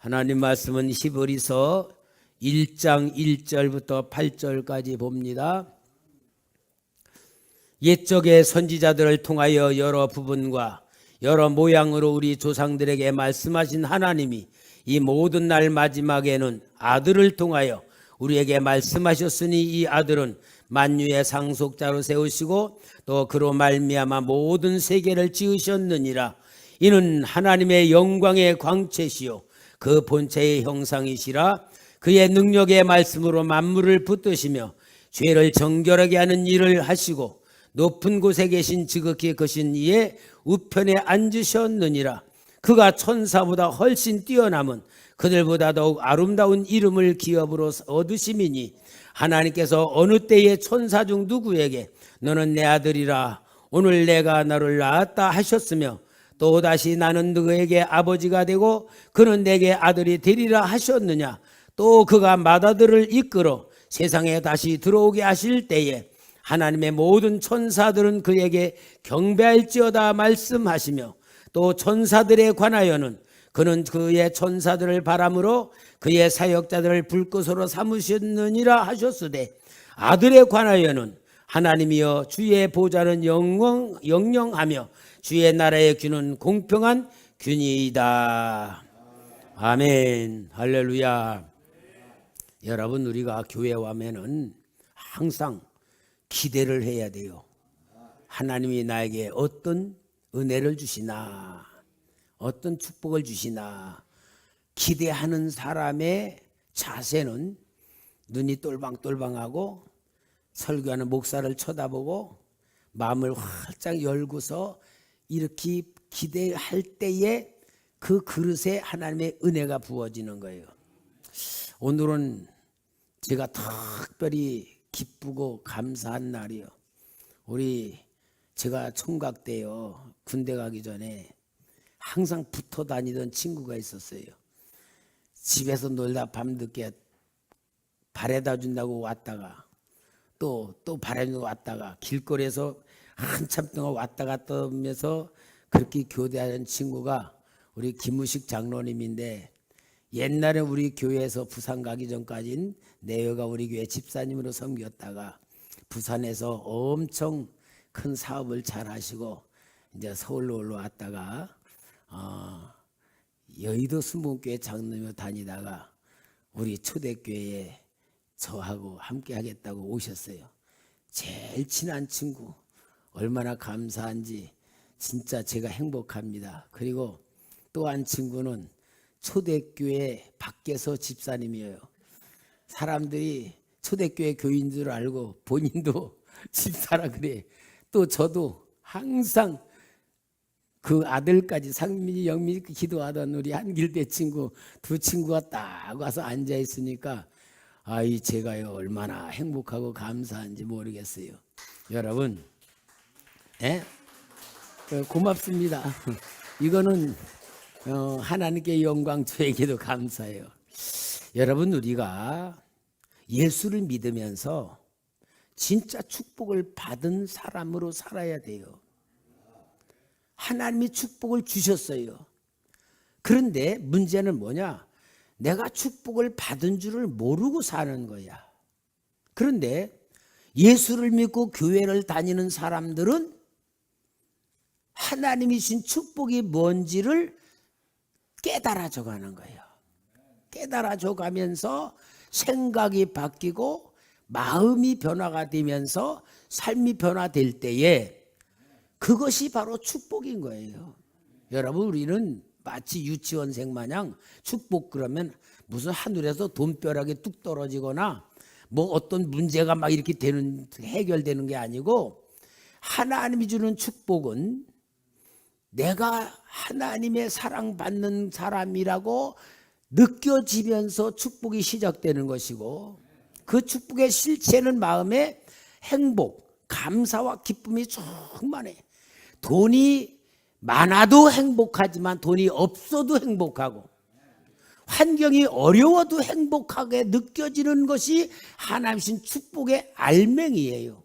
하나님 말씀은 히브리서 1장 1절부터 8절까지 봅니다. 옛적의 선지자들을 통하여 여러 부분과 여러 모양으로 우리 조상들에게 말씀하신 하나님이 이 모든 날 마지막에는 아들을 통하여 우리에게 말씀하셨으니 이 아들은 만유의 상속자로 세우시고 또 그로 말미암아 모든 세계를 지으셨느니라. 이는 하나님의 영광의 광채시요 그 본체의 형상이시라. 그의 능력의 말씀으로 만물을 붙드시며 죄를 정결하게 하는 일을 하시고 높은 곳에 계신 지극히 크신 이의 우편에 앉으셨느니라. 그가 천사보다 훨씬 뛰어남은 그들보다 더욱 아름다운 이름을 기업으로 얻으심이니 하나님께서 어느 때에 천사 중 누구에게 너는 내 아들이라 오늘 내가 너를 낳았다 하셨으며 또다시 나는 너에게 아버지가 되고 그는 내게 아들이 되리라 하셨느냐. 또 그가 맏아들을 이끌어 세상에 다시 들어오게 하실 때에 하나님의 모든 천사들은 그에게 경배할지어다 말씀하시며 또 천사들에 관하여는 그는 그의 천사들을 바람으로 그의 사역자들을 불꽃으로 삼으셨느니라 하셨으되 아들에 관하여는 하나님이여 주의 보좌는 영영하며 주의 나라의 균은 공평한 균이이다. 아멘. 할렐루야. 여러분, 우리가 교회 와면은 항상 기대를 해야 돼요. 하나님이 나에게 어떤 은혜를 주시나, 어떤 축복을 주시나. 기대하는 사람의 자세는 눈이 똘방똘방하고 설교하는 목사를 쳐다보고 마음을 활짝 열고서 이렇게 기대할 때에 그 그릇에 하나님의 은혜가 부어지는 거예요. 오늘은 제가 특별히 기쁘고 감사한 날이요. 제가 총각 때요, 군대 가기 전에 항상 붙어 다니던 친구가 있었어요. 집에서 놀다 밤늦게 바래다 준다고 왔다가 또 바래다 왔다가 길거리에서 한참 동안 왔다 갔다 하면서 그렇게 교대하는 친구가 우리 김우식 장로님인데, 옛날에 우리 교회에서 부산 가기 전까지는 내외가 우리 교회 집사님으로 섬겼다가 부산에서 엄청 큰 사업을 잘 하시고 이제 서울로 올라왔다가 여의도 순복음교회 장로님으로 다니다가 우리 초대교회에 저하고 함께 하겠다고 오셨어요. 제일 친한 친구, 얼마나 감사한지 진짜 제가 행복합니다. 그리고 또 한 친구는 초대교회 밖에서 집사님이에요. 사람들이 초대교회 교인 줄 알고 본인도 집사라 그래. 또 저도 항상 그 아들까지 상민이 영민이 기도하던 우리 한길대 친구 두 친구가 딱 와서 앉아 있으니까 제가요 얼마나 행복하고 감사한지 모르겠어요. 여러분, 고맙습니다. 이거는 하나님께 영광, 저에게도 감사해요. 여러분, 우리가 예수를 믿으면서 진짜 축복을 받은 사람으로 살아야 돼요. 하나님이 축복을 주셨어요. 그런데 문제는 뭐냐? 내가 축복을 받은 줄을 모르고 사는 거야. 그런데 예수를 믿고 교회를 다니는 사람들은 하나님이 주신 축복이 뭔지를 깨달아져 가는 거예요. 깨달아져 가면서 생각이 바뀌고 마음이 변화가 되면서 삶이 변화될 때에 그것이 바로 축복인 거예요. 여러분, 우리는 마치 유치원생 마냥 축복 그러면 무슨 하늘에서 돈벼락이 뚝 떨어지거나 뭐 어떤 문제가 막 이렇게 해결되는 게 아니고, 하나님이 주는 축복은 내가 하나님의 사랑받는 사람이라고 느껴지면서 축복이 시작되는 것이고, 그 축복의 실체는 마음의 행복, 감사와 기쁨이 충만해. 돈이 많아도 행복하지만 돈이 없어도 행복하고, 환경이 어려워도 행복하게 느껴지는 것이 하나님 주신 축복의 알맹이에요.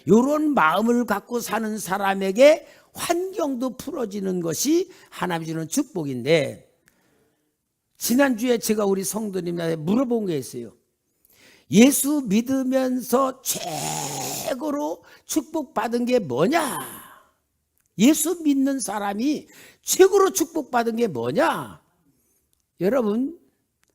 이런 마음을 갖고 사는 사람에게 환경도 풀어지는 것이 하나님 주는 축복인데, 지난주에 제가 우리 성도님한테 물어본 게 있어요. 예수 믿으면서 최고로 축복받은 게 뭐냐? 예수 믿는 사람이 최고로 축복받은 게 뭐냐? 여러분,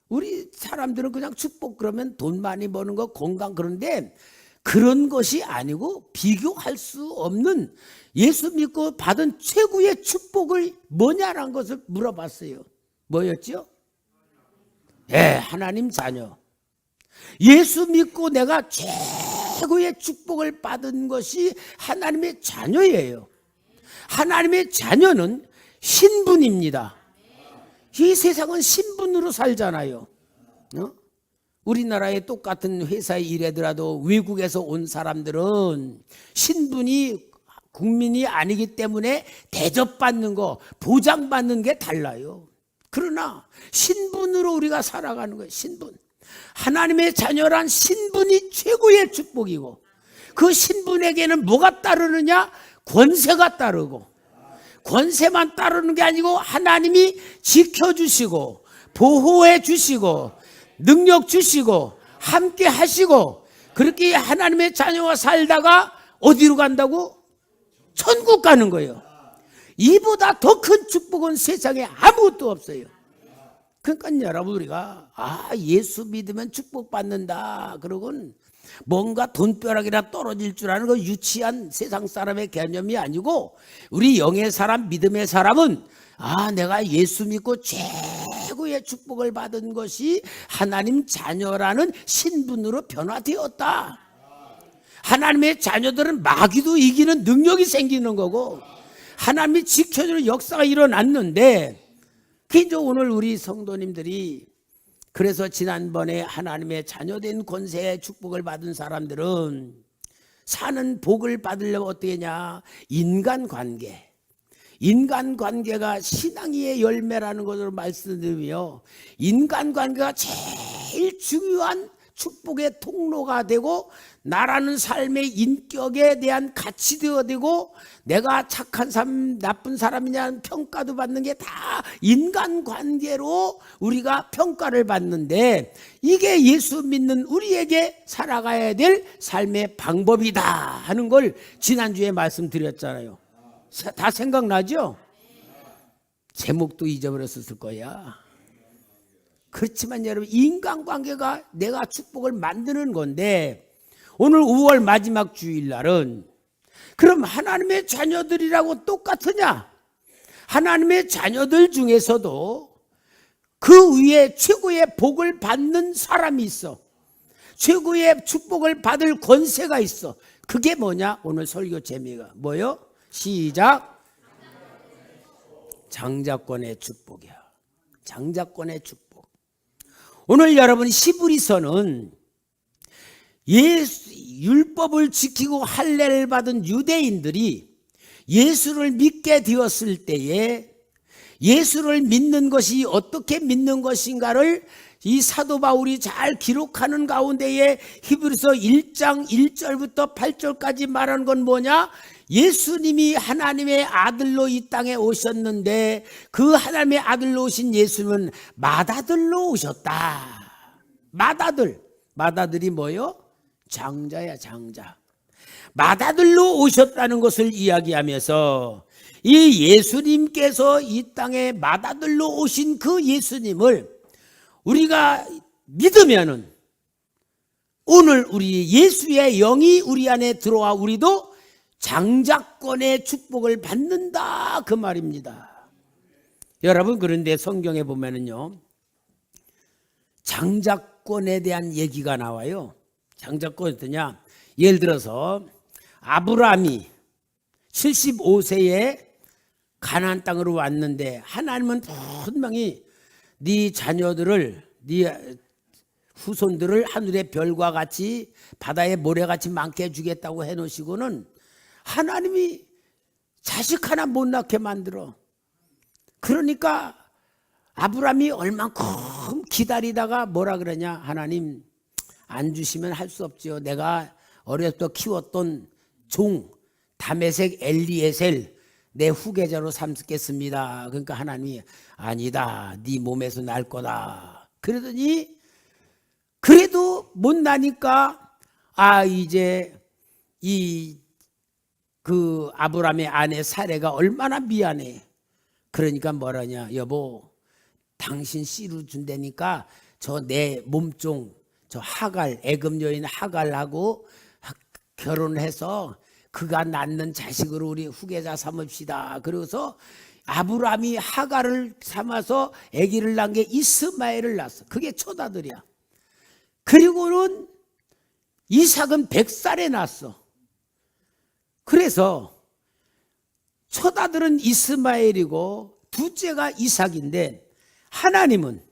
우리 사람들은 그냥 축복 그러면 돈 많이 버는 거, 건강, 그런데 그런 것이 아니고 비교할 수 없는 예수 믿고 받은 최고의 축복을 뭐냐라는 것을 물어봤어요. 뭐였죠? 하나님 자녀. 예수 믿고 내가 최고의 축복을 받은 것이 하나님의 자녀예요. 하나님의 자녀는 신분입니다. 이 세상은 신분으로 살잖아요. 우리나라에 똑같은 회사에 일하더라도 외국에서 온 사람들은 신분이 국민이 아니기 때문에 대접받는 거, 보장받는 게 달라요. 그러나 신분으로 우리가 살아가는 거예요. 신분. 하나님의 자녀란 신분이 최고의 축복이고, 그 신분에게는 뭐가 따르느냐? 권세가 따르고, 권세만 따르는 게 아니고 하나님이 지켜주시고 보호해 주시고 능력 주시고 함께 하시고, 그렇게 하나님의 자녀와 살다가 어디로 간다고? 천국 가는 거예요. 이보다 더 큰 축복은 세상에 아무것도 없어요. 그러니까 여러분, 우리가 예수 믿으면 축복받는다 그러고는 뭔가 돈벼락이나 떨어질 줄 아는 그 유치한 세상 사람의 개념이 아니고, 우리 영의 사람, 믿음의 사람은 내가 예수 믿고 최고의 축복을 받은 것이 하나님 자녀라는 신분으로 변화되었다. 하나님의 자녀들은 마귀도 이기는 능력이 생기는 거고, 하나님이 지켜주는 역사가 일어났는데, 이제 오늘 우리 성도님들이, 그래서 지난번에 하나님의 자녀된 권세의 축복을 받은 사람들은 사는 복을 받으려면 어떻게 하냐? 인간관계. 인간관계가 신앙의 열매라는 것으로 말씀드리며, 인간관계가 제일 중요한 축복의 통로가 되고, 나라는 삶의 인격에 대한 가치도 되고, 내가 착한 사람 나쁜 사람이냐는 평가도 받는 게 다 인간관계로 우리가 평가를 받는데, 이게 예수 믿는 우리에게 살아가야 될 삶의 방법이다 하는 걸 지난주에 말씀드렸잖아요. 다 생각나죠? 제목도 잊어버렸을 거야. 그렇지만 여러분, 인간관계가 내가 축복을 만드는 건데, 오늘 5월 마지막 주일날은 그럼 하나님의 자녀들이라고 똑같으냐? 하나님의 자녀들 중에서도 그 위에 최고의 복을 받는 사람이 있어. 최고의 축복을 받을 권세가 있어. 그게 뭐냐? 오늘 설교 재미가 뭐요? 시작. 장자권의 축복이야. 장자권의 축복. 오늘 여러분, 히브리서는 율법을 지키고 할례를 받은 유대인들이 예수를 믿게 되었을 때에 예수를 믿는 것이 어떻게 믿는 것인가를 이 사도 바울이 잘 기록하는 가운데에 히브리서 1장 1절부터 8절까지 말하는 건 뭐냐? 예수님이 하나님의 아들로 이 땅에 오셨는데, 그 하나님의 아들로 오신 예수님은 맏아들로 오셨다. 맏아들이 뭐요? 장자야, 장자. 맏아들로 오셨다는 것을 이야기하면서, 이 예수님께서 이 땅에 맏아들로 오신 그 예수님을 우리가 믿으면은, 오늘 우리 예수의 영이 우리 안에 들어와 우리도 장자권의 축복을 받는다, 그 말입니다. 여러분, 그런데 성경에 보면은요, 장자권에 대한 얘기가 나와요. 장자권이 어떠냐? 예를 들어서 아브라함이 75세에 가나안 땅으로 왔는데, 하나님은 분명히 네 자녀들을, 네 후손들을 하늘의 별과 같이 바다의 모래같이 많게 해주겠다고 해놓으시고는 하나님이 자식 하나 못 낳게 만들어. 그러니까 아브라함이 얼만큼 기다리다가 뭐라 그러냐? 하나님, 안 주시면 할 수 없죠. 내가 어렸을 때 키웠던 종 다메섹 엘리에셀, 내 후계자로 삼겠습니다. 그러니까 하나님이 아니다. 네 몸에서 날 거다. 그러더니 그래도 못 나니까 이제 그 아브라함의 아내 사레가 얼마나 미안해. 그러니까 뭐라냐. 여보, 당신 씨로 준다니까 저 내 몸종 저 하갈, 애굽 여인 하갈하고 결혼해서 그가 낳는 자식으로 우리 후계자 삼읍시다. 그래서 아브라함이 하갈을 삼아서 아기를 낳은 게 이스마엘을 낳았어. 그게 초다들이야. 그리고는 이삭은 100살에 낳았어. 그래서 초다들은 이스마엘이고 둘째가 이삭인데 하나님은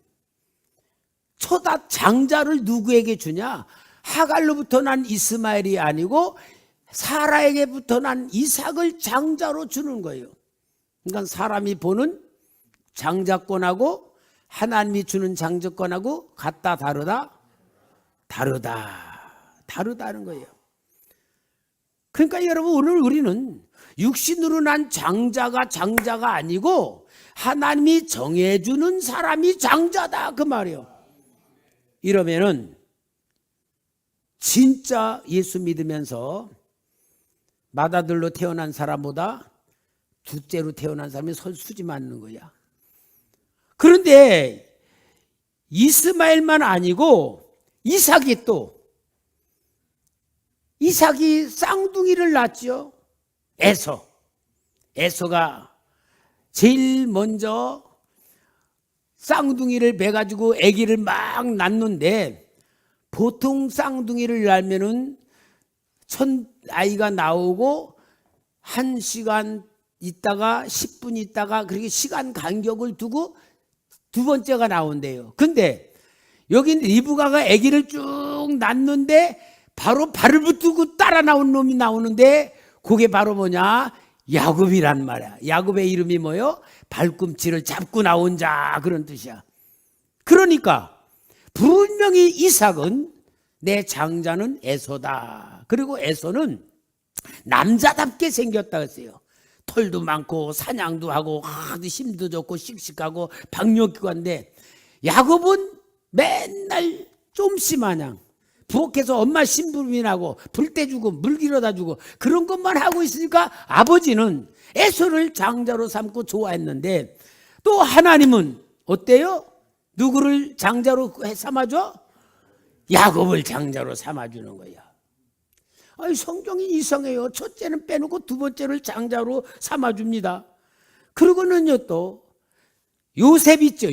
초다 장자를 누구에게 주냐? 하갈로부터 난 이스마엘이 아니고 사라에게부터 난 이삭을 장자로 주는 거예요. 그러니까 사람이 보는 장자권하고 하나님이 주는 장자권하고 같다 다르다? 다르다는 거예요. 그러니까 여러분 오늘 우리는 육신으로 난 장자가 아니고 하나님이 정해주는 사람이 장자다 그 말이에요. 이러면은 진짜 예수 믿으면서 맏아들로 태어난 사람보다 둘째로 태어난 사람이 선수지 맞는 거야. 그런데 이스마엘만 아니고 이삭이 쌍둥이를 낳았죠. 에서가 제일 먼저 쌍둥이를 배가지고 아기를 막 낳는데 보통 쌍둥이를 낳으면은 아이가 나오고 1시간 있다가 10분 있다가 그렇게 시간 간격을 두고 두 번째가 나온대요. 근데 여기 리브가가 아기를 쭉 낳는데 바로 발을 붙들고 따라 나온 놈이 나오는데 그게 바로 뭐냐? 야곱이란 말이야. 야곱의 이름이 뭐요? 발꿈치를 잡고 나온 자 그런 뜻이야. 그러니까 분명히 이삭은 내 장자는 에서다. 그리고 에서는 남자답게 생겼다 했어요. 털도 많고 사냥도 하고 힘도 좋고 씩씩하고 박력기고 한데 야곱은 맨날 좀씨 마냥 부엌에서 엄마 심부름이나고 불 떼주고 물 길어다 주고 그런 것만 하고 있으니까 아버지는 에서를 장자로 삼고 좋아했는데 또 하나님은 어때요? 누구를 장자로 삼아줘? 야곱을 장자로 삼아주는 거야. 성경이 이상해요. 첫째는 빼놓고 두 번째를 장자로 삼아줍니다. 그리고는요 또 요셉 있죠.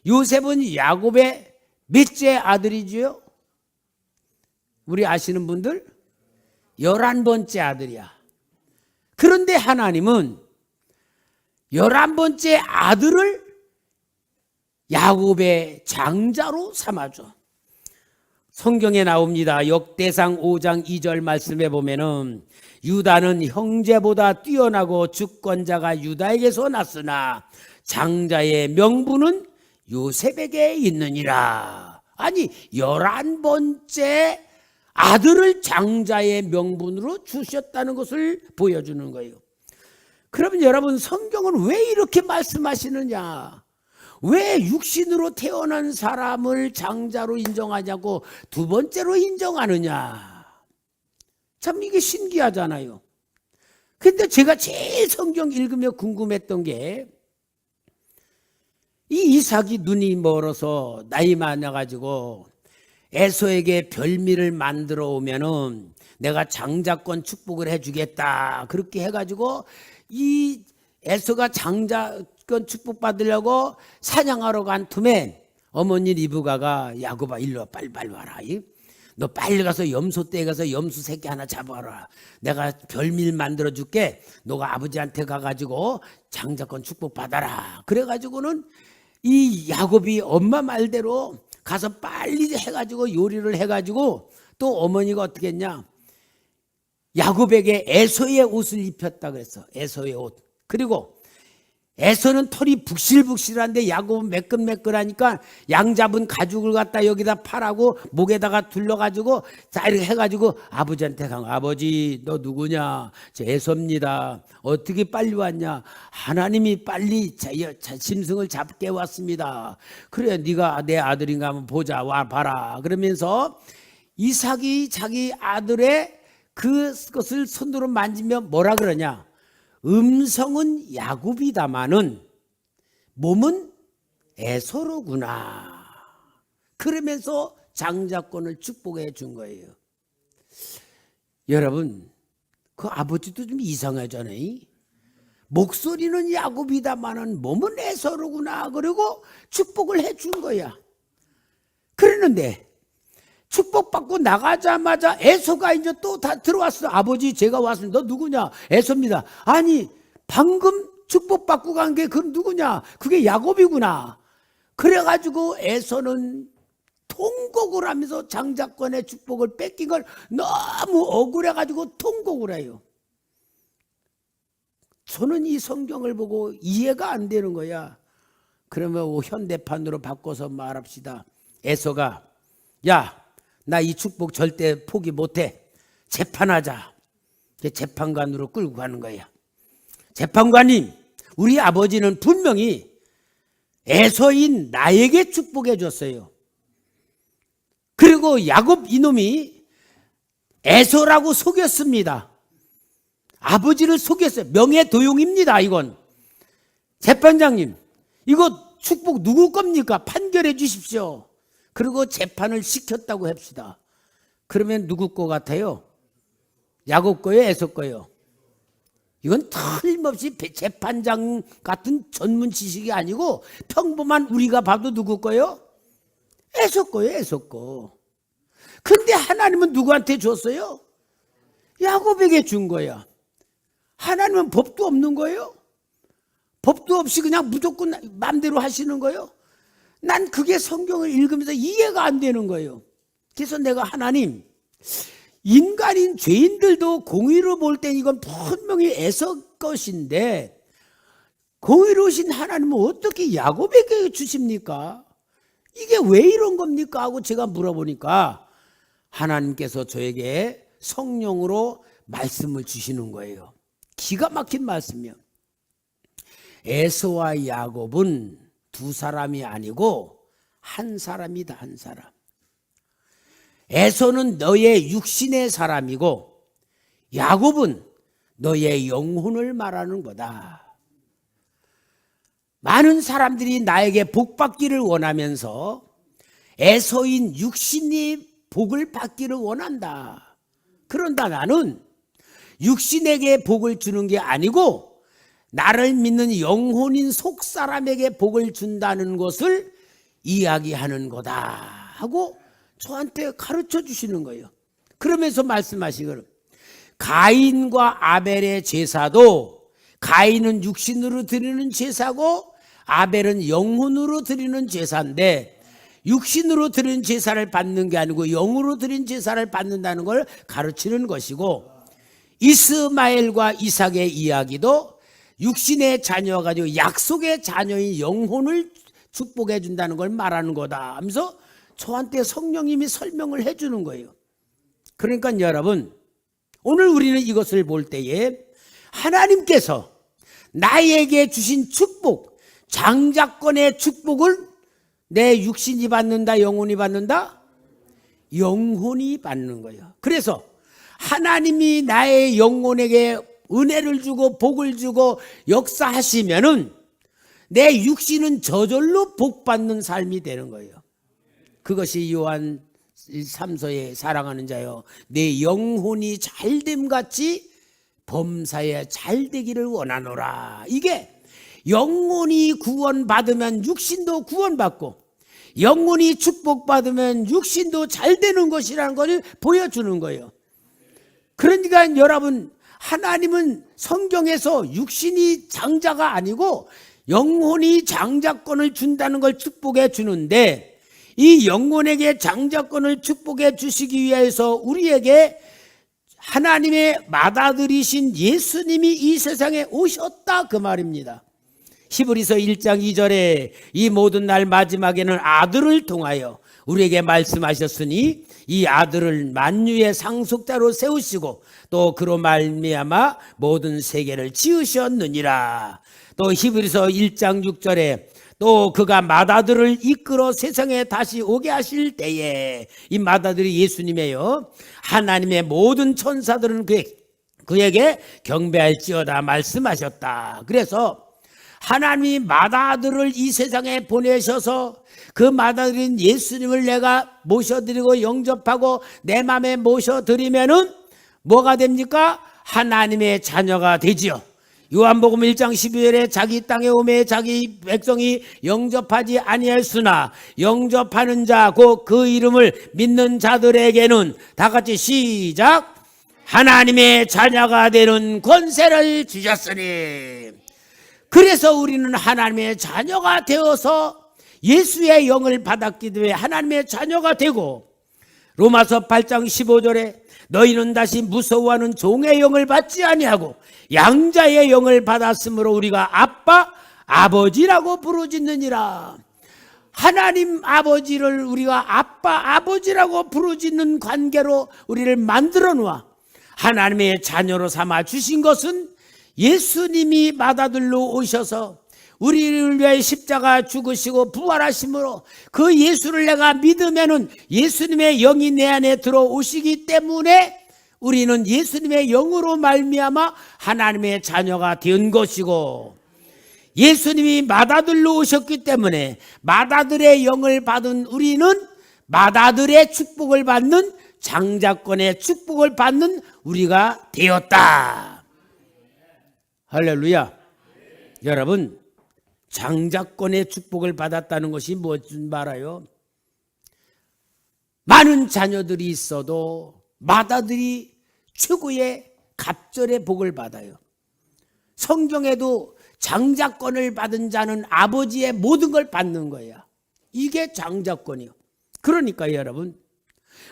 요셉은 야곱의 몇째 아들이죠? 우리 아시는 분들 11번째 아들이야. 그런데 하나님은 11번째 아들을 야곱의 장자로 삼아줘. 성경에 나옵니다. 역대상 5장 2절 말씀에 보면은 유다는 형제보다 뛰어나고 주권자가 유다에게서 났으나 장자의 명분은 요셉에게 있느니라. 아니 11번째 아들을 장자의 명분으로 주셨다는 것을 보여주는 거예요. 그러면 여러분 성경은 왜 이렇게 말씀하시느냐? 왜 육신으로 태어난 사람을 장자로 인정하냐고 두 번째로 인정하느냐? 참 이게 신기하잖아요. 근데 제가 제일 성경 읽으며 궁금했던 게 이 이삭이 눈이 멀어서 나이 많아가지고 에서에게 별미를 만들어 오면은 내가 장자권 축복을 해주겠다. 그렇게 해가지고 이 에서가 장자권 축복 받으려고 사냥하러 간 틈에 어머니 리브가가 야곱아 일로 와 빨리 와라. 너 빨리 가서 염소떼에 가서 염소 새끼 하나 잡아라. 내가 별미를 만들어 줄게. 너가 아버지한테 가가지고 장자권 축복 받아라. 그래가지고는 이 야곱이 엄마 말대로 가서 빨리 해가지고 요리를 해가지고 또 어머니가 어떻게 했냐? 야곱에게 에서의 옷을 입혔다 그랬어. 에서의 옷. 그리고 에서는 털이 북실북실한데 야곱은 매끈매끈하니까 양 잡은 가죽을 갖다 여기다 팔하고 목에다가 둘러가지고 자 이렇게 해가지고 아버지한테 간 거야. 아버지 너 누구냐? 저 에서입니다. 어떻게 빨리 왔냐? 하나님이 빨리 짐승을 잡게 왔습니다. 그래 네가 내 아들인가 한번 보자 와 봐라. 그러면서 이삭이 자기 아들의 그것을 손으로 만지면 뭐라 그러냐? 음성은 야곱이다마는 몸은 에서로구나. 그러면서 장자권을 축복해 준 거예요. 여러분, 그 아버지도 좀 이상하잖아요. 목소리는 야곱이다마는 몸은 에서로구나. 그리고 축복을 해 준 거야. 그러는데 축복받고 나가자마자 에서가 이제 또 다 들어왔어. 아버지 제가 왔습니다. 너 누구냐? 에서입니다. 아니 방금 축복받고 간 게 그럼 누구냐? 그게 야곱이구나. 그래가지고 에서는 통곡을 하면서 장자권의 축복을 뺏긴 걸 너무 억울해가지고 통곡을 해요. 저는 이 성경을 보고 이해가 안 되는 거야. 그러면 현대판으로 바꿔서 말합시다. 에서가 야 나 이 축복 절대 포기 못해. 재판하자. 재판관으로 끌고 가는 거야. 재판관님, 우리 아버지는 분명히 에서인 나에게 축복해 줬어요. 그리고 야곱 이놈이 에서라고 속였습니다. 아버지를 속였어요. 명예도용입니다. 이건. 재판장님, 이거 축복 누구 겁니까? 판결해 주십시오. 그리고 재판을 시켰다고 합시다. 그러면 누구 거 같아요? 야곱 거요? 에서 거요? 이건 틀림없이 재판장 같은 전문 지식이 아니고 평범한 우리가 봐도 누구 거요? 에서 거요, 에서 거. 근데 하나님은 누구한테 줬어요? 야곱에게 준 거야. 하나님은 법도 없는 거예요? 법도 없이 그냥 무조건 마음대로 하시는 거예요? 난 그게 성경을 읽으면서 이해가 안 되는 거예요. 그래서 내가 하나님, 인간인 죄인들도 공의로 볼 땐 이건 분명히 에서 것인데 공의로우신 하나님은 어떻게 야곱에게 주십니까? 이게 왜 이런 겁니까? 하고 제가 물어보니까 하나님께서 저에게 성령으로 말씀을 주시는 거예요. 기가 막힌 말씀이요. 에서와 야곱은 두 사람이 아니고 한 사람이다. 한 사람. 에서는 너의 육신의 사람이고 야곱은 너의 영혼을 말하는 거다. 많은 사람들이 나에게 복 받기를 원하면서 에서인 육신이 복을 받기를 원한다. 그런다 나는 육신에게 복을 주는 게 아니고 나를 믿는 영혼인 속사람에게 복을 준다는 것을 이야기하는 거다 하고 저한테 가르쳐 주시는 거예요. 그러면서 말씀하시기를 가인과 아벨의 제사도 가인은 육신으로 드리는 제사고 아벨은 영혼으로 드리는 제사인데 육신으로 드리는 제사를 받는 게 아니고 영으로 드리는 제사를 받는다는 걸 가르치는 것이고 이스마엘과 이삭의 이야기도 육신의 자녀가 가지고 약속의 자녀인 영혼을 축복해 준다는 걸 말하는 거다 하면서 저한테 성령님이 설명을 해 주는 거예요. 그러니까 여러분 오늘 우리는 이것을 볼 때에 하나님께서 나에게 주신 축복 장자권의 축복을 내 육신이 받는다 영혼이 받는다? 영혼이 받는 거예요. 그래서 하나님이 나의 영혼에게 은혜를 주고 복을 주고 역사하시면은 내 육신은 저절로 복받는 삶이 되는 거예요. 그것이 요한 3서의 사랑하는 자여 내 영혼이 잘됨같이 범사에 잘되기를 원하노라. 이게 영혼이 구원받으면 육신도 구원받고 영혼이 축복받으면 육신도 잘되는 것이라는 것을 보여주는 거예요. 그러니까 여러분 하나님은 성경에서 육신이 장자가 아니고 영혼이 장자권을 준다는 걸 축복해 주는데 이 영혼에게 장자권을 축복해 주시기 위해서 우리에게 하나님의 맏아들이신 예수님이 이 세상에 오셨다 그 말입니다. 히브리서 1장 2절에 이 모든 날 마지막에는 아들을 통하여 우리에게 말씀하셨으니 이 아들을 만유의 상속자로 세우시고 또 그로 말미암아 모든 세계를 지으셨느니라. 또 히브리서 1장 6절에 또 그가 맏아들을 이끌어 세상에 다시 오게 하실 때에, 이 맏아들이 예수님이에요. 하나님의 모든 천사들은 그에게 경배할지어다 말씀하셨다. 그래서 하나님이 맏아들을 이 세상에 보내셔서 그 맏아들인 예수님을 내가 모셔드리고 영접하고 내 마음에 모셔드리면은 뭐가 됩니까? 하나님의 자녀가 되지요. 요한복음 1장 12절에 자기 땅에 오매 자기 백성이 영접하지 아니했으나 영접하는 자 곧 그 이름을 믿는 자들에게는, 다 같이 시작, 하나님의 자녀가 되는 권세를 주셨으니. 그래서 우리는 하나님의 자녀가 되어서 예수의 영을 받았기 때문에 하나님의 자녀가 되고, 로마서 8장 15절에 너희는 다시 무서워하는 종의 영을 받지 아니하고 양자의 영을 받았으므로 우리가 아빠 아버지라고 부르짖느니라. 하나님 아버지를 우리가 아빠 아버지라고 부르짖는 관계로 우리를 만들어 놓아 하나님의 자녀로 삼아 주신 것은 예수님이 맏아들로 오셔서 우리를 위해 십자가 죽으시고 부활하심으로 그 예수를 내가 믿으면은 예수님의 영이 내 안에 들어오시기 때문에 우리는 예수님의 영으로 말미암아 하나님의 자녀가 된 것이고, 예수님이 맏아들로 오셨기 때문에 맏아들의 영을 받은 우리는 맏아들의 축복을 받는, 장자권의 축복을 받는 우리가 되었다. 할렐루야. 여러분, 장자권의 축복을 받았다는 것이 무엇인 말아요? 많은 자녀들이 있어도 맏아들이 최고의 갑절의 복을 받아요. 성경에도 장자권을 받은 자는 아버지의 모든 걸 받는 거야. 이게 장자권이요. 그러니까 여러분,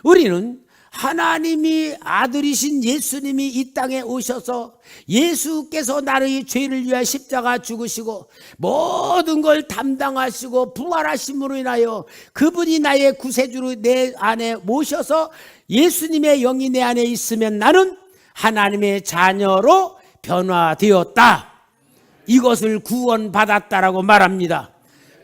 우리는 하나님이 아들이신 예수님이 이 땅에 오셔서 예수께서 나의 죄를 위하여 십자가 죽으시고 모든 걸 담당하시고 부활하심으로 인하여 그분이 나의 구세주로 내 안에 모셔서 예수님의 영이 내 안에 있으면 나는 하나님의 자녀로 변화되었다. 이것을 구원받았다라고 말합니다.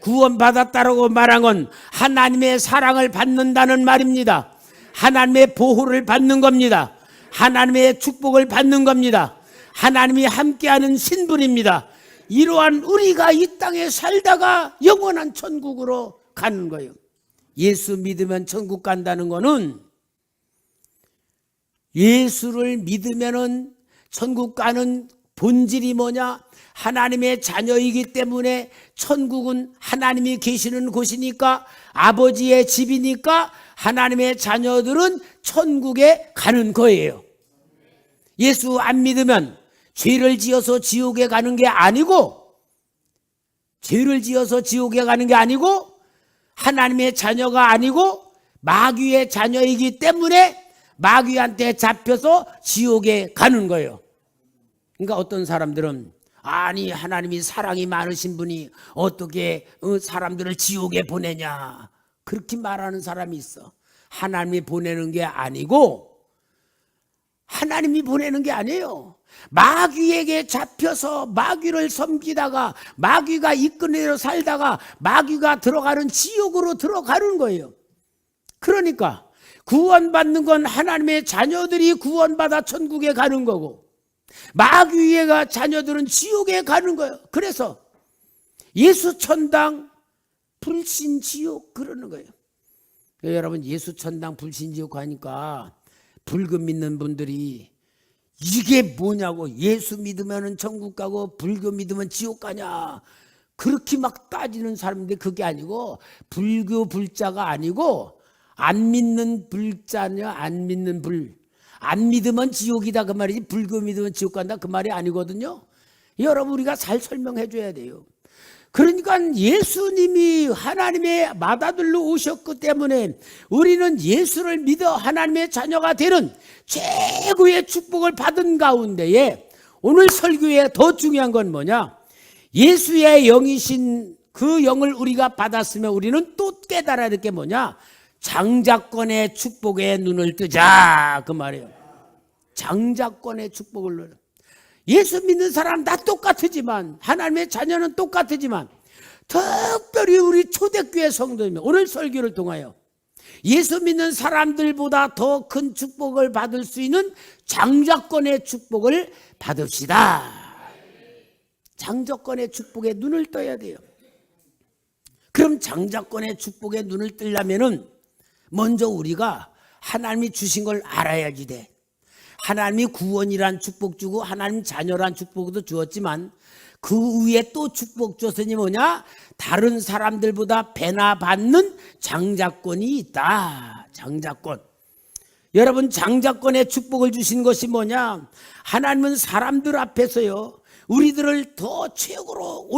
구원받았다라고 말한 건 하나님의 사랑을 받는다는 말입니다. 하나님의 보호를 받는 겁니다. 하나님의 축복을 받는 겁니다. 하나님이 함께하는 신분입니다. 이러한 우리가 이 땅에 살다가 영원한 천국으로 가는 거예요. 예수 믿으면 천국 간다는 거는, 예수를 믿으면은 천국 가는 본질이 뭐냐? 하나님의 자녀이기 때문에 천국은 하나님이 계시는 곳이니까, 아버지의 집이니까 하나님의 자녀들은 천국에 가는 거예요. 예수 안 믿으면 죄를 지어서 지옥에 가는 게 아니고, 하나님의 자녀가 아니고 마귀의 자녀이기 때문에 마귀한테 잡혀서 지옥에 가는 거예요. 그러니까 어떤 사람들은, 아니 하나님이 사랑이 많으신 분이 어떻게 사람들을 지옥에 보내냐, 그렇게 말하는 사람이 있어. 하나님이 보내는 게 아니고, 하나님이 보내는 게 아니에요. 마귀에게 잡혀서 마귀를 섬기다가 마귀가 이끄는 대로 살다가 마귀가 들어가는 지옥으로 들어가는 거예요. 그러니까 구원받는 건 하나님의 자녀들이 구원받아 천국에 가는 거고, 마귀의 자녀들은 지옥에 가는 거예요. 그래서 예수 천당 불신 지옥 그러는 거예요. 여러분, 예수 천당 불신 지옥 하니까 불금 믿는 분들이 이게 뭐냐고, 예수 믿으면 천국 가고 불교 믿으면 지옥 가냐, 그렇게 막 따지는 사람인데, 그게 아니고, 불교 불자가 아니고 안 믿는 불자냐, 안 믿는 불, 안 믿으면 지옥이다 그 말이지, 불교 믿으면 지옥 간다 그 말이 아니거든요. 여러분, 우리가 잘 설명해 줘야 돼요. 그러니까 예수님이 하나님의 맏아들로 오셨기 때문에 우리는 예수를 믿어 하나님의 자녀가 되는 최고의 축복을 받은 가운데에, 오늘 설교에 더 중요한 건 뭐냐? 예수의 영이신 그 영을 우리가 받았으면 우리는 또 깨달아야 될 게 뭐냐? 장자권의 축복에 눈을 뜨자 그 말이에요. 장자권의 축복을 누려. 예수 믿는 사람 다 똑같지만, 하나님의 자녀는 똑같지만, 특별히 우리 초대교회 성도님 오늘 설교를 통하여 예수 믿는 사람들보다 더 큰 축복을 받을 수 있는 장자권의 축복을 받읍시다. 장자권의 축복에 눈을 떠야 돼요. 그럼 장자권의 축복에 눈을 뜨려면은 먼저 우리가 하나님이 주신 걸 알아야지 돼. 하나님이 구원이란 축복 주고 하나님 자녀란 축복도 주었지만 그 위에 또 축복 줬으니 뭐냐? 다른 사람들보다 배나 받는 장자권이 있다. 장자권. 여러분, 장자권의 축복을 주신 것이 뭐냐? 하나님은 사람들 앞에서요, 우리들을 더 최고로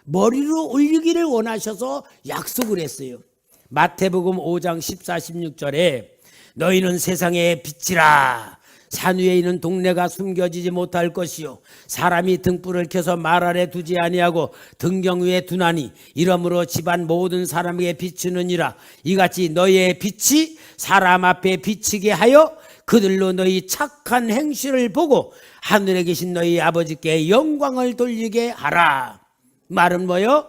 머리로 올리기를 원하셔서 약속을 했어요. 마태복음 5장 14, 16절에 너희는 세상의 빛이라. 산 위에 있는 동네가 숨겨지지 못할 것이요 사람이 등불을 켜서 말 아래 두지 아니하고 등경 위에 두나니 이러므로 집안 모든 사람에게 비추느니라. 이같이 너희의 빛이 사람 앞에 비치게 하여 그들로 너희 착한 행실을 보고 하늘에 계신 너희 아버지께 영광을 돌리게 하라. 말은 뭐요?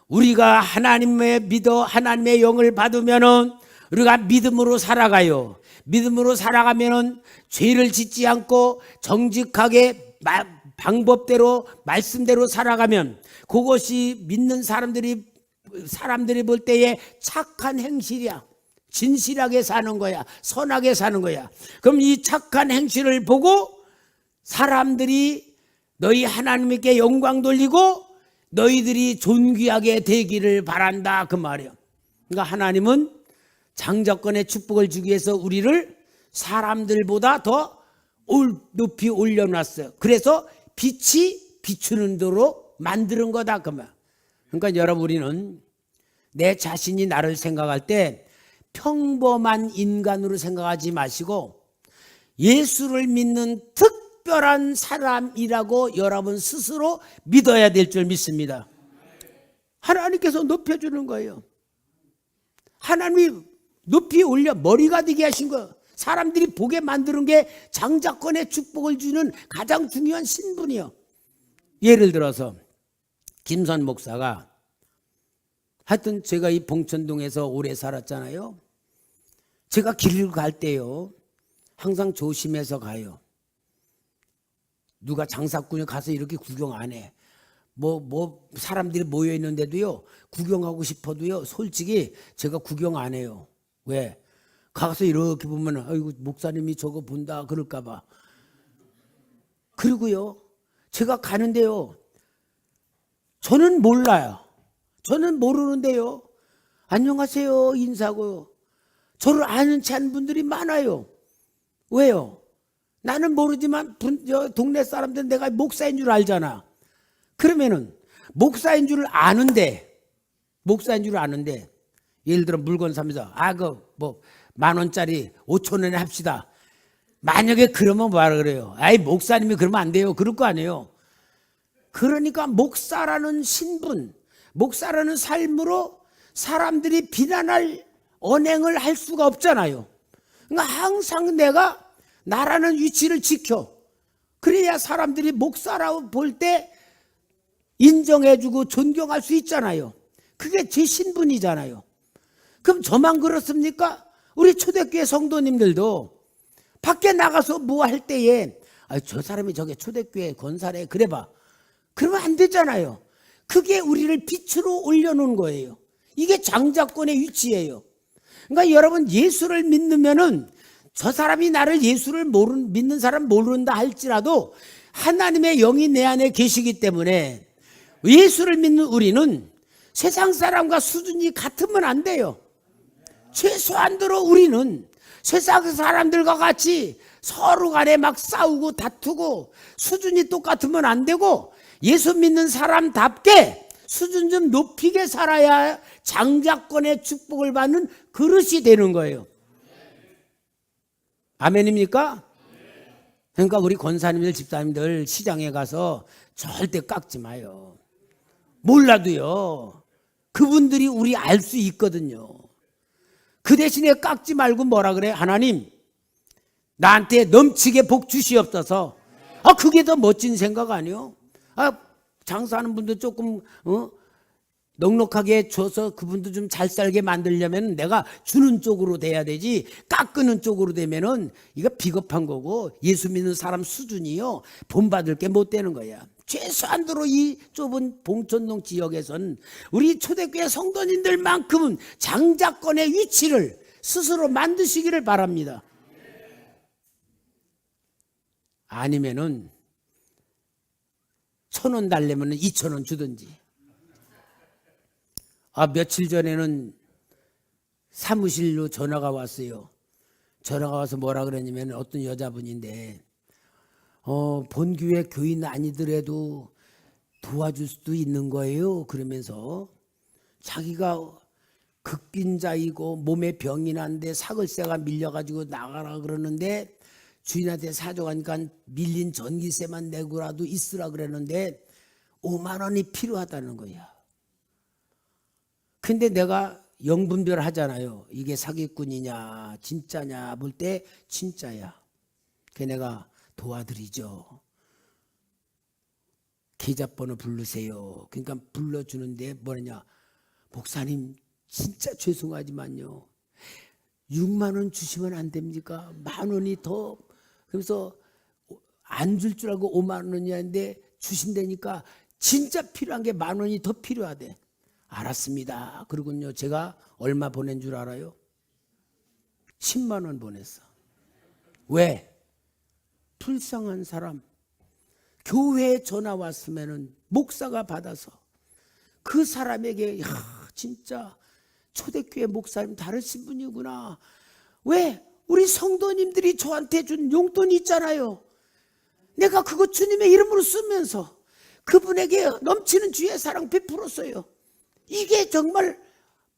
우리가 하나님의 영을 받으면은 우리가 믿음으로 살아가요. 믿음으로 살아가면은 죄를 짓지 않고 정직하게 방법대로 말씀대로 살아가면 그것이 믿는 사람들이 볼 때에 착한 행실이야. 진실하게 사는 거야. 선하게 사는 거야. 그럼 이 착한 행실을 보고 사람들이 너희 하나님께 영광 돌리고 너희들이 존귀하게 되기를 바란다 그 말이야. 그러니까 하나님은 장자권의 축복을 주기 위해서 우리를 사람들보다 더 높이 올려놨어요. 그래서 빛이 비추는 대로 만드는 거다 그 말. 그러니까 여러분, 우리는 내 자신이 나를 생각할 때 평범한 인간으로 생각하지 마시고 예수를 믿는 특별한 사람이라고 여러분 스스로 믿어야 될 줄 믿습니다. 하나님께서 높여주는 거예요. 하나님이 높이 올려 머리가 되게 하신 거, 사람들이 보게 만드는 게 장자권의 축복을 주는 가장 중요한 신분이요. 예를 들어서 김선 목사가, 하여튼 제가 이 봉천동에서 오래 살았잖아요. 제가 길을 갈 때요 항상 조심해서 가요. 누가 장사꾼이 가서 이렇게 구경 안 해. 사람들이 모여 있는데도요 구경하고 싶어도요 솔직히 제가 구경 안 해요. 왜? 가서 이렇게 보면 아이고 목사님이 저거 본다 그럴까 봐. 그리고요 제가 가는데요 저는 몰라요. 저는 모르는데요 안녕하세요 인사하고요 저를 아는 체 않은 분들이 많아요. 왜요? 나는 모르지만 동네 사람들은 내가 목사인 줄 알잖아. 그러면은 목사인 줄 아는데 예를 들어 물건 사면서 그 10,000원짜리 5,000원에 합시다. 만약에 그러면 뭐라 그래요? 아이 목사님이 그러면 안 돼요. 그럴 거 아니에요. 그러니까 목사라는 신분, 목사라는 삶으로 사람들이 비난할 언행을 할 수가 없잖아요. 그러니까 항상 내가 나라는 위치를 지켜. 그래야 사람들이 목사라고 볼 때 인정해주고 존경할 수 있잖아요. 그게 제 신분이잖아요. 그럼 저만 그렇습니까? 우리 초대교회 성도님들도 밖에 나가서 뭐 할 때에 저 사람이 저게 초대교회 권사래 그래봐. 그러면 안 되잖아요. 그게 우리를 빛으로 올려놓은 거예요. 이게 장자권의 위치예요. 그러니까 여러분 예수를 믿으면은 저 사람이 나를 예수를 믿는 사람 모른다 할지라도 하나님의 영이 내 안에 계시기 때문에 예수를 믿는 우리는 세상 사람과 수준이 같으면 안 돼요. 최소한도로 우리는 세상 사람들과 같이 서로 간에 막 싸우고 다투고 수준이 똑같으면 안 되고 예수 믿는 사람답게 수준 좀 높이게 살아야 장자권의 축복을 받는 그릇이 되는 거예요. 아멘입니까? 그러니까 우리 권사님들 집사님들 시장에 가서 절대 깎지 마요. 몰라도요. 그분들이 우리 알 수 있거든요. 그 대신에 깎지 말고 뭐라 그래? 하나님, 나한테 넘치게 복 주시옵소서. 그게 더 멋진 생각 아니요? 장사하는 분도 조금 넉넉하게 줘서 그분도 좀 잘 살게 만들려면 내가 주는 쪽으로 돼야 되지, 깎는 쪽으로 되면은 이거 비겁한 거고, 예수 믿는 사람 수준이요 본받을 게 못 되는 거야. 최소한도로 이 좁은 봉천동 지역에선 우리 초대교회 성도님들만큼은 장자권의 위치를 스스로 만드시기를 바랍니다. 아니면은 1,000원 달래면 2,000원 주든지. 며칠 전에는 사무실로 전화가 왔어요. 전화가 와서 뭐라 그러냐면 어떤 여자분인데 본교회 교인 아니더라도 도와줄 수도 있는 거예요. 그러면서 자기가 극빈자이고 몸에 병이 난데 사글세가 밀려가지고 나가라 그러는데 주인한테 사정하니까 밀린 전기세만 내고라도 있으라 그랬는데 5만 원이 필요하다는 거야. 근데 내가 영분별 하잖아요. 이게 사기꾼이냐 진짜냐 볼 때 진짜야. 그래서 내가 도와드리죠. 계좌번호 부르세요. 그러니까 불러주는데 뭐냐, 목사님 진짜 죄송하지만요 6만 원 주시면 안 됩니까? 10,000원이 더. 그래서 안 줄 줄 알고 5만 원이었는데 주신다니까 진짜 필요한 게 10,000원이 더 필요하대. 알았습니다. 그러군요. 제가 얼마 보낸 줄 알아요? 10만 원 보냈어. 왜? 불쌍한 사람. 교회에 전화 왔으면은 목사가 받아서 그 사람에게 진짜 초대교회 목사님 다르신 분이구나. 왜? 우리 성도님들이 저한테 준 용돈이 있잖아요. 내가 그거 주님의 이름으로 쓰면서 그분에게 넘치는 주의 사랑 베풀었어요. 이게 정말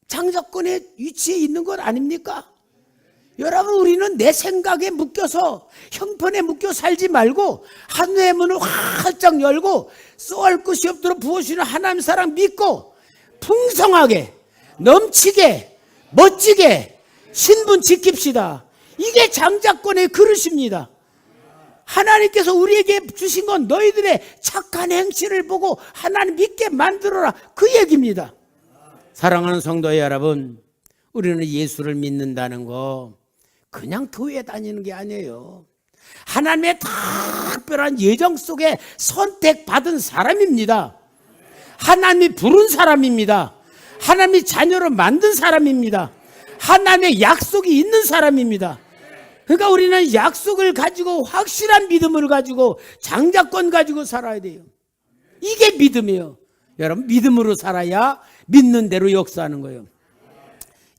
장자권의 위치에 있는 것 아닙니까? 여러분, 우리는 내 생각에 묶여서 형편에 묶여 살지 말고 하늘의 문을 활짝 열고 쏘할 것이 없도록 부어주시는 하나님 사랑 믿고 풍성하게 넘치게 멋지게 신분 지킵시다. 이게 장자권의 그릇입니다. 하나님께서 우리에게 주신 건 너희들의 착한 행실을 보고 하나님 믿게 만들어라, 그 얘기입니다. 사랑하는 성도 여러분, 우리는 예수를 믿는다는 거 그냥 교회 다니는 게 아니에요. 하나님의 특별한 예정 속에 선택받은 사람입니다. 하나님이 부른 사람입니다. 하나님이 자녀로 만든 사람입니다. 하나님의 약속이 있는 사람입니다. 그러니까 우리는 약속을 가지고 확실한 믿음을 가지고 장자권 가지고 살아야 돼요. 이게 믿음이에요. 여러분, 믿음으로 살아야 믿는 대로 역사하는 거예요.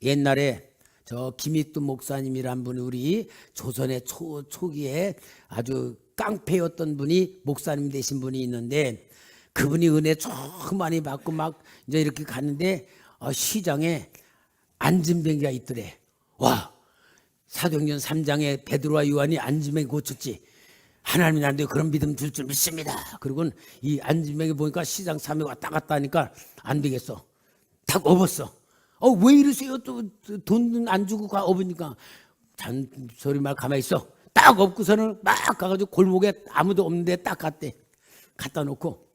옛날에 저 김익두 목사님이란 분이 우리 조선의 초기에 아주 깡패였던 분이 목사님 되신 분이 있는데, 그분이 은혜 çok 많이 받고 막 이제 이렇게 갔는데 시장에 안진뱅이가 있더래. 와, 사도행전 3장에 베드로와 요한이 안진뱅이 고쳤지. 하나님이 나한테 그런 믿음 줄 줄 믿습니다. 그리고 이 안진뱅이 보니까 시장 사람이 왔다 갔다 하니까 안 되겠어. 딱 업었어. 왜 이러세요? 또 돈 안 주고 업으니까. 잔소리 말 가만히 있어. 딱 업고서는 막 가가지고 골목에 아무도 없는데 딱 갔대. 갖다 놓고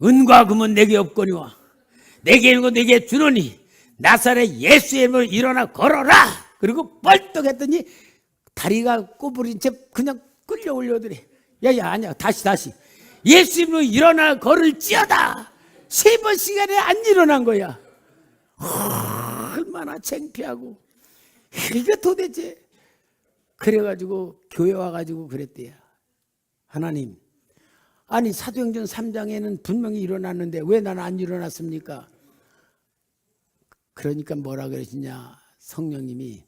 은과 금은 내게 없거니와 내게 있는 거 내게 주노니 나사렛 예수의 이름으로 일어나 걸어라. 그리고 벌떡 했더니 다리가 꼬부린 채 그냥 끌려 올려더래. 야야, 아니야, 다시 예수 이름으로 일어나 걸을지어다. 3번 시간에 안 일어난 거야. 얼마나 창피하고. 이게 도대체. 그래가지고 교회 와가지고 그랬대요. 하나님, 아니 사도행전 3장에는 분명히 일어났는데 왜 나는 안 일어났습니까? 그러니까 뭐라 그러시냐, 성령님이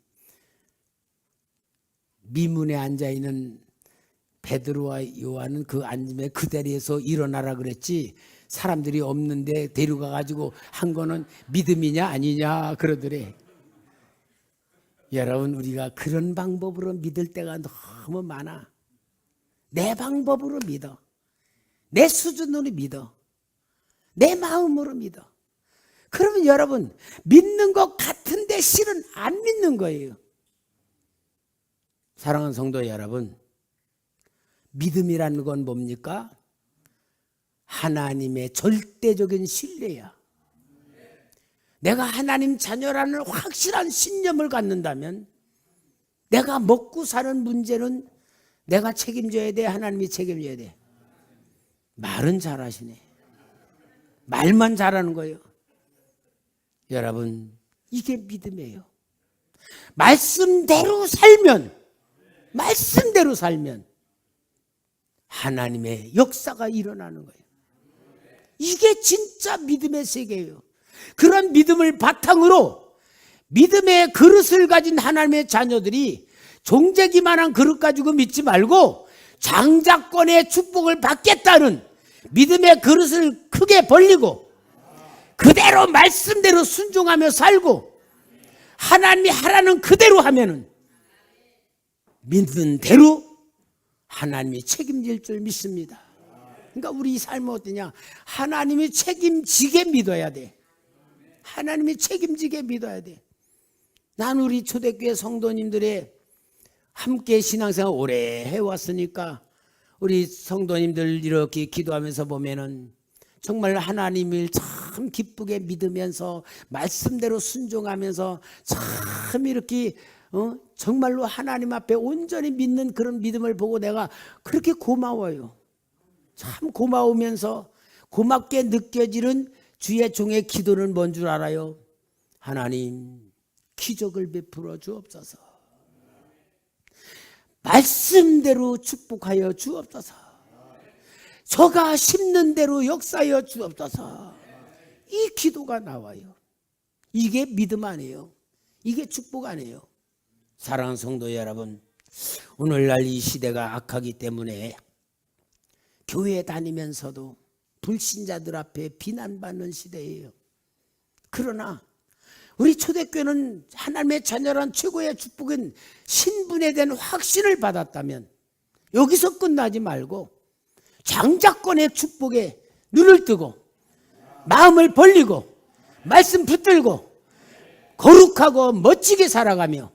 미문에 앉아있는 베드로와 요한은 그 앉음에 그 자리에서 일어나라 그랬지, 사람들이 없는데 데려가가지고 한 거는 믿음이냐 아니냐 그러더래. 여러분, 우리가 그런 방법으로 믿을 때가 너무 많아. 내 방법으로 믿어. 내 수준으로 믿어. 내 마음으로 믿어. 그러면 여러분 믿는 것 같은데 실은 안 믿는 거예요. 사랑하는 성도 여러분, 믿음이라는 건 뭡니까? 하나님의 절대적인 신뢰야. 내가 하나님 자녀라는 확실한 신념을 갖는다면 내가 먹고 사는 문제는 내가 책임져야 돼, 하나님이 책임져야 돼. 말은 잘하시네. 말만 잘하는 거예요. 여러분, 이게 믿음이에요. 말씀대로 살면 하나님의 역사가 일어나는 거예요. 이게 진짜 믿음의 세계예요. 그런 믿음을 바탕으로 믿음의 그릇을 가진 하나님의 자녀들이 종재기만한 그릇 가지고 믿지 말고 장자권의 축복을 받겠다는 믿음의 그릇을 크게 벌리고 그대로 말씀대로 순종하며 살고 하나님이 하라는 그대로 하면은 믿는 대로 하나님이 책임질 줄 믿습니다. 그러니까 우리 삶은 어떠냐? 하나님이 책임지게 믿어야 돼. 하나님이 책임지게 믿어야 돼. 난 우리 초대교회 성도님들의 함께 신앙생활 오래 해왔으니까 우리 성도님들 이렇게 기도하면서 보면은 정말 하나님을 참 기쁘게 믿으면서 말씀대로 순종하면서 참 이렇게 정말로 하나님 앞에 온전히 믿는 그런 믿음을 보고 내가 그렇게 고마워요. 참 고마우면서 고맙게 느껴지는 주의 종의 기도는 뭔 줄 알아요? 하나님 기적을 베풀어 주옵소서. 말씀대로 축복하여 주옵소서. 저가 심는 대로 역사하여 주옵소서. 이 기도가 나와요. 이게 믿음 아니에요. 이게 축복 아니에요. 사랑하는 성도 여러분, 오늘날 이 시대가 악하기 때문에 교회 다니면서도 불신자들 앞에 비난받는 시대예요. 그러나 우리 초대교회는 하나님의 자녀란 최고의 축복인 신분에 대한 확신을 받았다면 여기서 끝나지 말고 장자권의 축복에 눈을 뜨고 마음을 벌리고 말씀 붙들고 거룩하고 멋지게 살아가며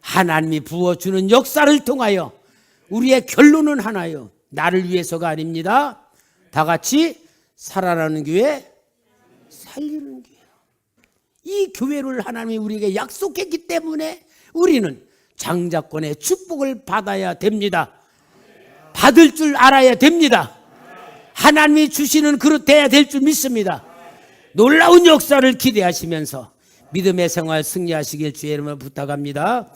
하나님이 부어주는 역사를 통하여 우리의 결론은 하나요. 나를 위해서가 아닙니다. 다 같이 살아나는 교회, 살리는 교회. 이 교회를 하나님이 우리에게 약속했기 때문에 우리는 장자권의 축복을 받아야 됩니다. 받을 줄 알아야 됩니다. 하나님이 주시는 그릇 돼야 될 줄 믿습니다. 놀라운 역사를 기대하시면서 믿음의 생활 승리하시길 주의 이름으로 부탁합니다.